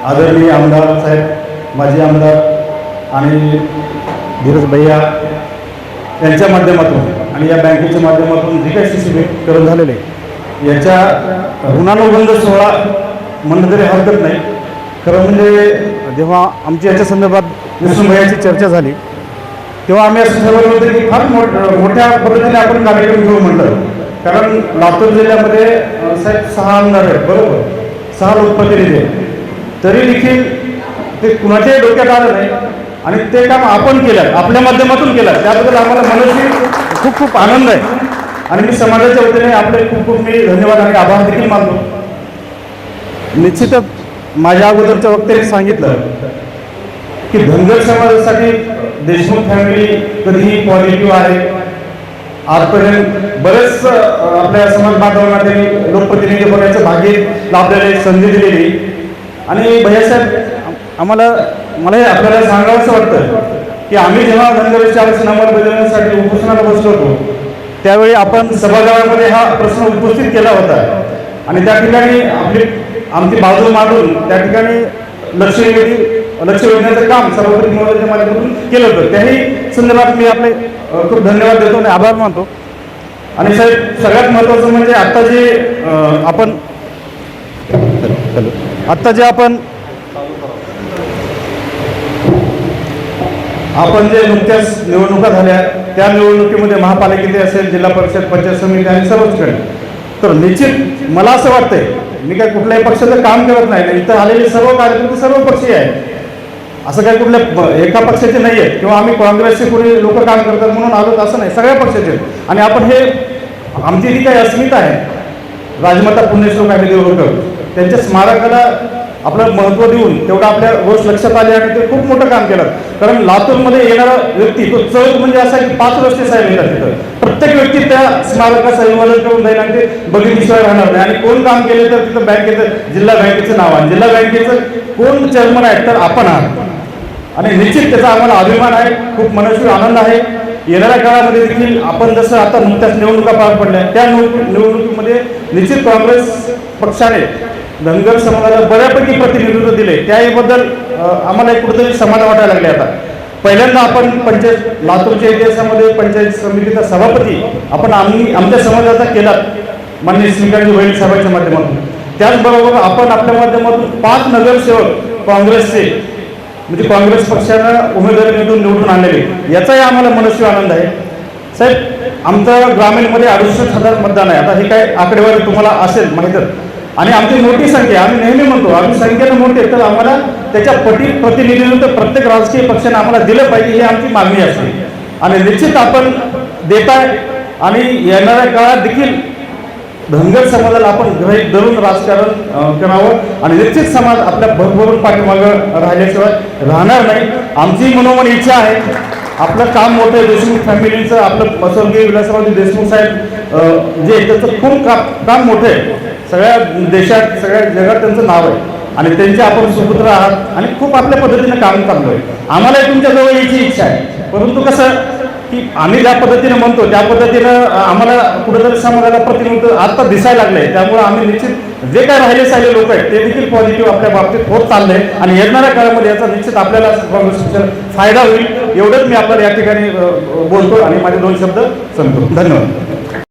आदरणीय आमदार साहेब, माजी आमदार आणि धीरज भैया यांच्या माध्यमातून आणि या बँकेच्या माध्यमातून जे काही शिष्यवृत्तीकरण झालेले याच्या ऋणानुबंध सोहळा म्हणणं तरी हरकत नाही. खरं म्हणजे जेव्हा आमची याच्या संदर्भात विष्णू भैयाची चर्चा झाली तेव्हा आम्ही असं ठरवलं होतं की फार मोठ्या पद्धतीने आपण कार्यक्रम घेऊ म्हटलं. कारण लातूर जिल्ह्यामध्ये साहेब 6 आमदार आहेत, बरोबर, 6 लोकप्रतिनिधी आहेत. तरी देखील ते कुणाच्याही डोक्यात आलं नाही आणि ते काम आपण केलं, आपल्या माध्यमातून केलं. त्याबद्दल आम्हाला मनस्वी खूप खूप आनंद आहे आणि मी समाजाच्या वतीने आपले खूप खूप मी धन्यवाद आणि आभार देखील मानतो. निश्चितच माझ्या अगोदरच्या वक्त्याने सांगितलं की धनगर समाजासाठी देशमुख फॅमिली कधीही पॉझिटिव्ह आहे. आजपर्यंत बरेच आपल्या समाज बांधवांना त्यांनी लोकप्रतिनिधी बनण्याचं भाग्य लाभलेले, संधी दिलेली. आणि भैयासाहेब मला हे आपल्याला सांगावंसं वाटतं की आम्ही जेव्हा धनगर 40 नंबर बदलण्यासाठी उपोषणाला बसलो होतो त्यावेळी आपण सभागृहामध्ये हा प्रश्न उपस्थित केला होता आणि त्या ठिकाणी आमची बाजू मांडून त्या ठिकाणी लक्ष वेधण्याचं काम सर्वपरी महोदयाच्या माध्यमातून केलं होतं. त्याही संदर्भात मी आपले खूप धन्यवाद देतो आणि आभार मानतो. आणि साहेब सगळ्यात महत्त्वाचं म्हणजे आत्ता जे आपण जे नुकत्याच निवडणुका झाल्या त्या निवडणुकीमध्ये महापालिकेचे असेल, जिल्हा परिषद, पंचायत समिती आणि सर्वचकडे, तर निश्चित मला असं वाटतंय, मी काय कुठल्याही पक्षाचं काम करत नाही, इथं आलेले सर्व कार्यकर्ते सर्व पक्षीय आहेत, असं काही कुठल्या एका पक्षाचे नाही आहेत किंवा आम्ही काँग्रेसचे कोणी लोक काम करतात म्हणून आलो असं नाही, सगळ्या पक्षाचे. आणि आपण हे आमची जी काही अस्मिता आहे राजमाता पुण्यश्लोक कायदे देवकर त्यांच्या स्मारकाला आपलं महत्त्व देऊन तेवढं आपल्या गोष्ट लक्षात आले आणि ते खूप मोठं काम केलं. कारण लातूरमध्ये येणारा व्यक्ती तो चौक म्हणजे असा की 5 रस्ते साहेब येतात तिथं, प्रत्येक व्यक्ती त्या स्मारकाचं अभिवादन करून जाईल आणि ते बघितल्याशिवाय राहणार नाही. आणि कोण काम केले तर तिथं बँकेचं, जिल्हा बँकेचं नाव आहे, जिल्हा बँकेचं कोण चेअरमन आहेत तर आपण आहात आणि निश्चित त्याचा आम्हाला अभिमान आहे, खूप मनस्वी आनंद आहे. येणाऱ्या काळामध्ये देखील आपण जसं आता नुकत्याच निवडणुका पार पडल्या त्या निवडणुकीमध्ये निश्चित काँग्रेस पक्षाने धनगर समाजाला बऱ्यापैकी प्रतिनिधित्व दिले, त्याबद्दल आम्हाला एक कुठेतरी समाधान वाटायला लागले. आता पहिल्यांदा आपण पंचायत लातूरच्या इतिहासामध्ये पंचायत समितीचा सभापती आपण आमच्या समाजाचा केला माननीय श्रीकांतजी वैल साहेबांच्या माध्यमातून. त्याचबरोबर आपण आपल्या माध्यमातून 5 नगरसेवक काँग्रेसचे म्हणजे काँग्रेस पक्षानं उमेदवारी निवडून आणलेले, याचाही आम्हाला मनस्वी आनंद आहे. साहेब आमचं ग्रामीणमध्ये 68,000 मतदान आहे. आता हे काय आकडेवारी तुम्हाला असेल माहीतच, आणि आमची मोठी संख्या, आम्ही नेहमी म्हणतो आम्ही संख्येनं मोठी आहे तर आम्हाला त्याच्या प्रतिनिधित्व प्रत्येक राजकीय पक्षाने आम्हाला दिलं पाहिजे ही आमची मागणी असते. आणि निश्चित आपण देताय आणि येणाऱ्या काळात देखील धनगर समाजाला आपण गृहीत धरून राजकारण करावं आणि निश्चित समाज आपल्या भरभरून पाठीमागं राहिल्याशिवाय राहणार नाही. आमची मनोमन इच्छा आहे, आपलं काम मोठं आहे, देशमुख फॅमिलीचं, आपलं स्वर्गीय विलासराव देशमुख साहेब जे त्याचं खूप काम मोठं आहे, सगळ्या देशात सगळ्या जगात त्यांचं नाव आहे आणि त्यांचे आपण सुपुत्र आहात आणि खूप आपल्या पद्धतीनं काम चाललो आहे. आम्हालाही तुमच्याजवळ यायची इच्छा आहे, परंतु कसं की आम्ही ज्या पद्धतीनं म्हणतो त्या पद्धतीनं आम्हाला कुठेतरी समाजाला प्रतिनिधित्व आता दिसायला लागलंय. त्यामुळे आम्ही निश्चित जे काय राहिले लोक आहेत ते देखील पॉझिटिव्ह आपल्या बाबतीत होत चाललंय आणि येणाऱ्या काळामध्ये याचा निश्चित आपल्याला फायदा होईल एवढंच मी आपल्याला या ठिकाणी बोलतो आणि माझे 2 शब्द संपतो. धन्यवाद.